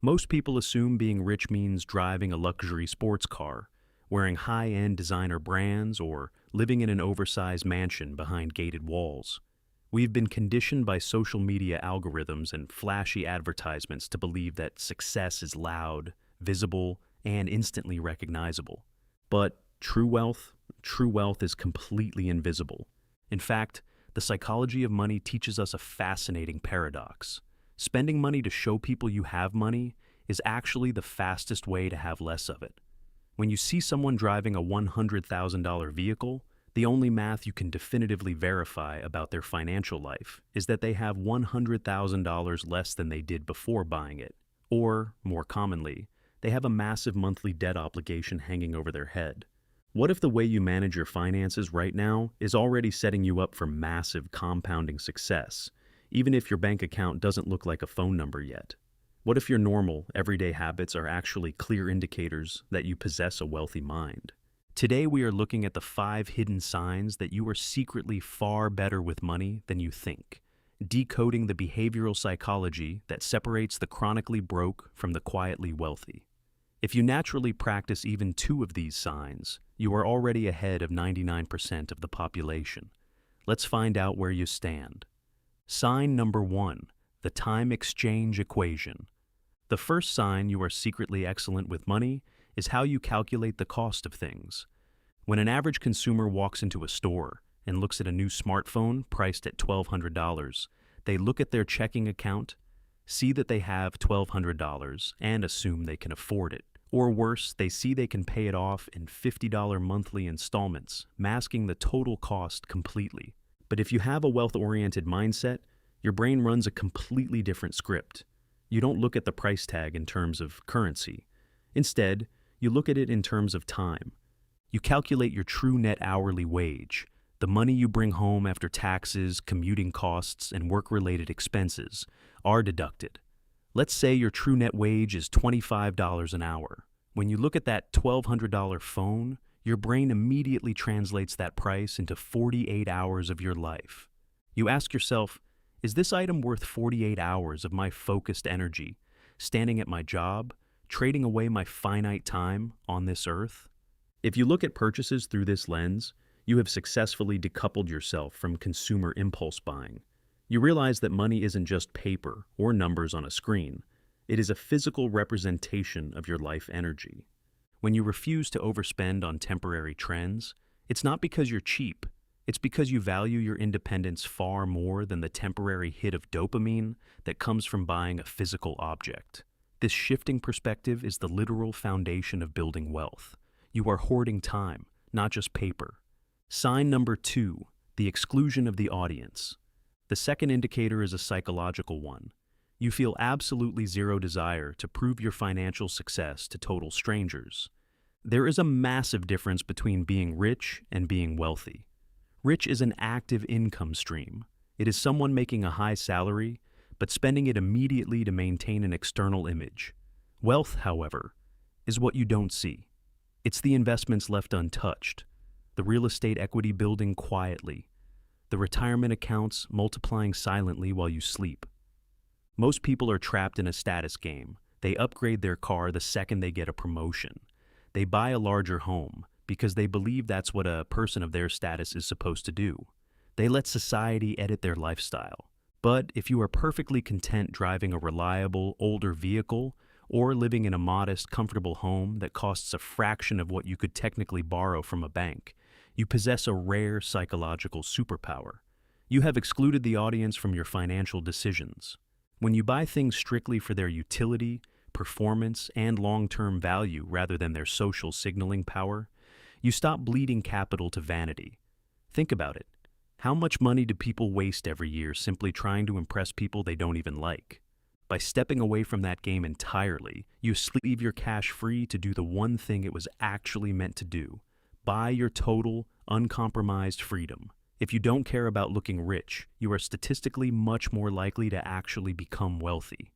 Most people assume being rich means driving a luxury sports car, wearing high-end designer brands, or living in an oversized mansion behind gated walls. We've been conditioned by social media algorithms and flashy advertisements to believe that success is loud, visible, and instantly recognizable. But true wealth is completely invisible. In fact, the psychology of money teaches us a fascinating paradox. Spending money to show people you have money is actually the fastest way to have less of it. When you see someone driving a $100,000 vehicle, the only math you can definitively verify about their financial life is that they have $100,000 less than they did before buying it. Or, more commonly, they have a massive monthly debt obligation hanging over their head. What if the way you manage your finances right now is already setting you up for massive compounding success, even if your bank account doesn't look like a phone number yet? What if your normal, everyday habits are actually clear indicators that you possess a wealthy mind? Today we are looking at the 5 hidden signs that you are secretly far better with money than you think, decoding the behavioral psychology that separates the chronically broke from the quietly wealthy. If you naturally practice even 2 of these signs, you are already ahead of 99% of the population. Let's find out where you stand. Sign number 1, the time exchange equation. The first sign you are secretly excellent with money is how you calculate the cost of things. When an average consumer walks into a store and looks at a new smartphone priced at $1,200, they look at their checking account, see that they have $1,200, and assume they can afford it. Or worse, they see they can pay it off in $50 monthly installments, masking the total cost completely. But if you have a wealth-oriented mindset, your brain runs a completely different script. You don't look at the price tag in terms of currency. Instead, you look at it in terms of time. You calculate your true net hourly wage, the money you bring home after taxes, commuting costs, and work-related expenses are deducted. Let's say your true net wage is $25 an hour. When you look at that $1,200 phone, your brain immediately translates that price into 48 hours of your life. You ask yourself, is this item worth 48 hours of my focused energy, standing at my job, trading away my finite time on this earth? If you look at purchases through this lens, you have successfully decoupled yourself from consumer impulse buying. You realize that money isn't just paper or numbers on a screen. It is a physical representation of your life energy. When you refuse to overspend on temporary trends, it's not because you're cheap. It's because you value your independence far more than the temporary hit of dopamine that comes from buying a physical object. This shifting perspective is the literal foundation of building wealth. You are hoarding time, not just paper. Sign number 2, the exclusion of the audience. The second indicator is a psychological one. You feel absolutely zero desire to prove your financial success to total strangers. There is a massive difference between being rich and being wealthy. Rich is an active income stream. It is someone making a high salary, but spending it immediately to maintain an external image. Wealth, however, is what you don't see. It's the investments left untouched, the real estate equity building quietly, the retirement accounts multiplying silently while you sleep. Most people are trapped in a status game. They upgrade their car the second they get a promotion. They buy a larger home because they believe that's what a person of their status is supposed to do. They let society edit their lifestyle. But if you are perfectly content driving a reliable, older vehicle or living in a modest, comfortable home that costs a fraction of what you could technically borrow from a bank, you possess a rare psychological superpower. You have excluded the audience from your financial decisions. When you buy things strictly for their utility, performance, and long-term value rather than their social signaling power, you stop bleeding capital to vanity. Think about it. How much money do people waste every year simply trying to impress people they don't even like? By stepping away from that game entirely, you leave your cash free to do the one thing it was actually meant to do. Buy your total, uncompromised freedom. If you don't care about looking rich, you are statistically much more likely to actually become wealthy.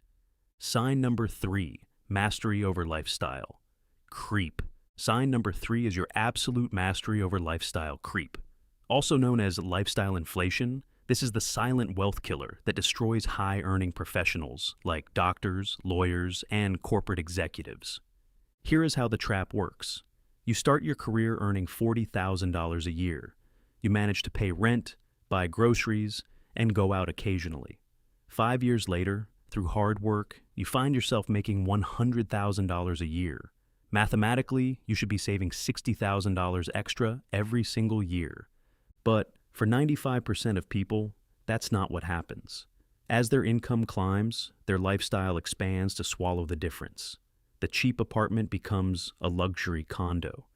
Sign number 3, mastery over lifestyle. Creep. Sign number 3 is your absolute mastery over lifestyle creep. Also known as lifestyle inflation, This is the silent wealth killer that destroys high-earning professionals like doctors, lawyers, and corporate executives. Here is how the trap works. You start your career earning $40,000 a year. You manage to pay rent, buy groceries, and go out occasionally. 5 years later, through hard work, you find yourself making $100,000 a year. Mathematically, you should be saving $60,000 extra every single year. But for 95% of people, that's not what happens. As their income climbs, their lifestyle expands to swallow the difference. The cheap apartment becomes a luxury condo.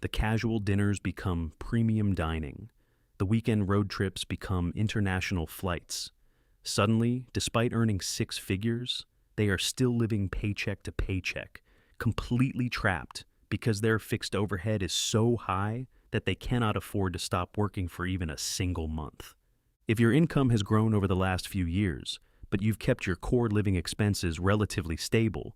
The casual dinners become premium dining. The weekend road trips become international flights. Suddenly, despite earning six figures, they are still living paycheck to paycheck, completely trapped because their fixed overhead is so high that they cannot afford to stop working for even a single month. If your income has grown over the last few years, but you've kept your core living expenses relatively stable,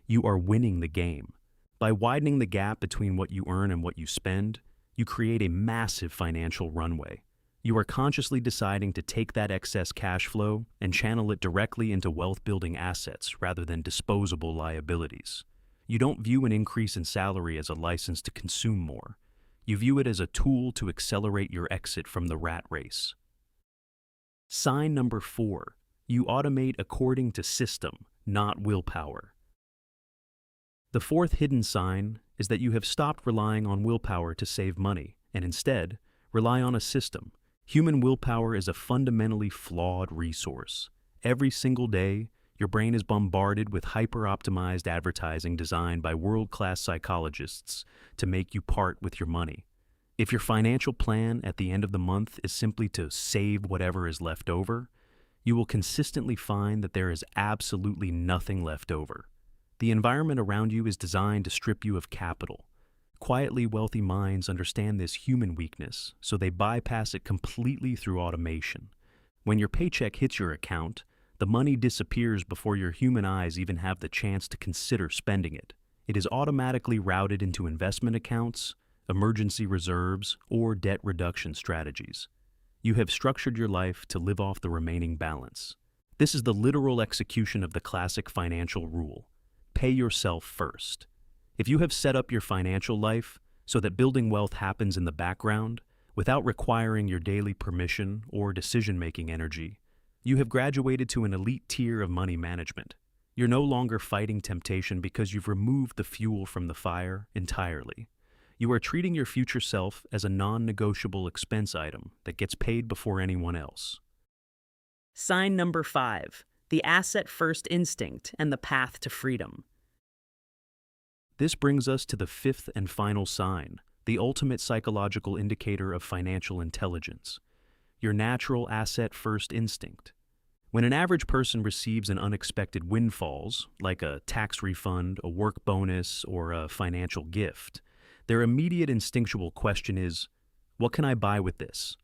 you are winning the game. By widening the gap between what you earn and what you spend, you create a massive financial runway. You are consciously deciding to take that excess cash flow and channel it directly into wealth-building assets rather than disposable liabilities. You don't view an increase in salary as a license to consume more. You view it as a tool to accelerate your exit from the rat race. Sign number 4. You automate according to system, not willpower. The fourth hidden sign is that you have stopped relying on willpower to save money and instead rely on a system. Human willpower is a fundamentally flawed resource. Every single day, your brain is bombarded with hyper-optimized advertising designed by world-class psychologists to make you part with your money. If your financial plan at the end of the month is simply to save whatever is left over, you will consistently find that there is absolutely nothing left over. The environment around you is designed to strip you of capital. Quietly wealthy minds understand this human weakness, so they bypass it completely through automation. When your paycheck hits your account, the money disappears before your human eyes even have the chance to consider spending it. It is automatically routed into investment accounts, emergency reserves, or debt reduction strategies. You have structured your life to live off the remaining balance. This is the literal execution of the classic financial rule: pay yourself first. If you have set up your financial life so that building wealth happens in the background, without requiring your daily permission or decision-making energy, you have graduated to an elite tier of money management. You're no longer fighting temptation because you've removed the fuel from the fire entirely. You are treating your future self as a non-negotiable expense item that gets paid before anyone else. Sign number 5. The asset-first instinct and the path to freedom. This brings us to the fifth and final sign, the ultimate psychological indicator of financial intelligence: your natural asset-first instinct. When an average person receives an unexpected windfalls, like a tax refund, a work bonus, or a financial gift, their immediate instinctual question is, what can I buy with this?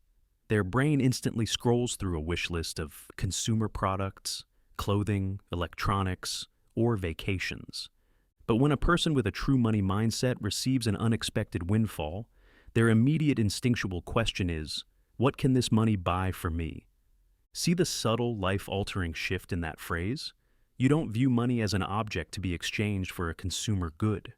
Their brain instantly scrolls through a wish list of consumer products, clothing, electronics, or vacations. But when a person with a true money mindset receives an unexpected windfall, their immediate instinctual question is, what can this money buy for me? See the subtle, life-altering shift in that phrase? You don't view money as an object to be exchanged for a consumer good.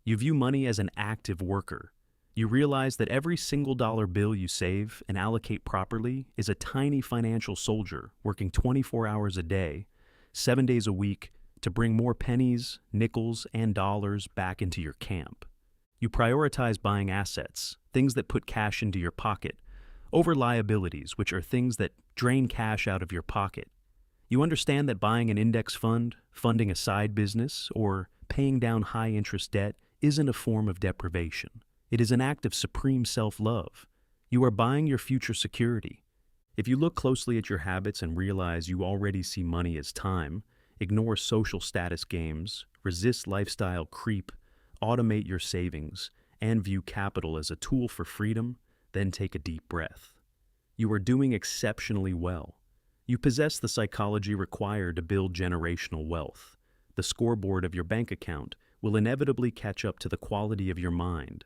You view money as an active worker. You realize that every single dollar bill you save and allocate properly is a tiny financial soldier working 24 hours a day, 7 days a week, to bring more pennies, nickels, and dollars back into your camp. You prioritize buying assets, things that put cash into your pocket, over liabilities, which are things that drain cash out of your pocket. You understand that buying an index fund, funding a side business, or paying down high-interest debt isn't a form of deprivation. It is an act of supreme self-love. You are buying your future security. If you look closely at your habits and realize you already see money as time, ignore social status games, resist lifestyle creep, automate your savings, and view capital as a tool for freedom, then take a deep breath. You are doing exceptionally well. You possess the psychology required to build generational wealth. The scoreboard of your bank account will inevitably catch up to the quality of your mind.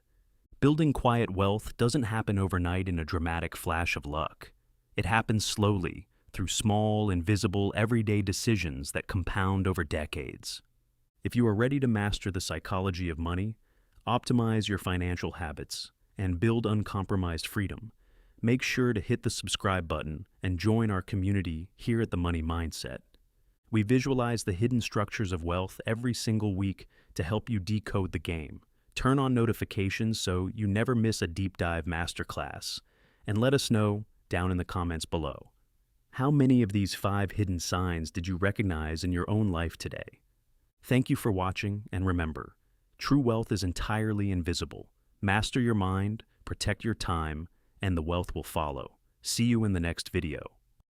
Building quiet wealth doesn't happen overnight in a dramatic flash of luck. It happens slowly, through small, invisible, everyday decisions that compound over decades. If you are ready to master the psychology of money, optimize your financial habits, and build uncompromised freedom, make sure to hit the subscribe button and join our community here at The Money Mindset. We visualize the hidden structures of wealth every single week to help you decode the game. Turn on notifications so you never miss a deep dive masterclass, and let us know down in the comments below. How many of these 5 hidden signs did you recognize in your own life today? Thank you for watching, and remember, true wealth is entirely invisible. Master your mind, protect your time, and the wealth will follow. See you in the next video.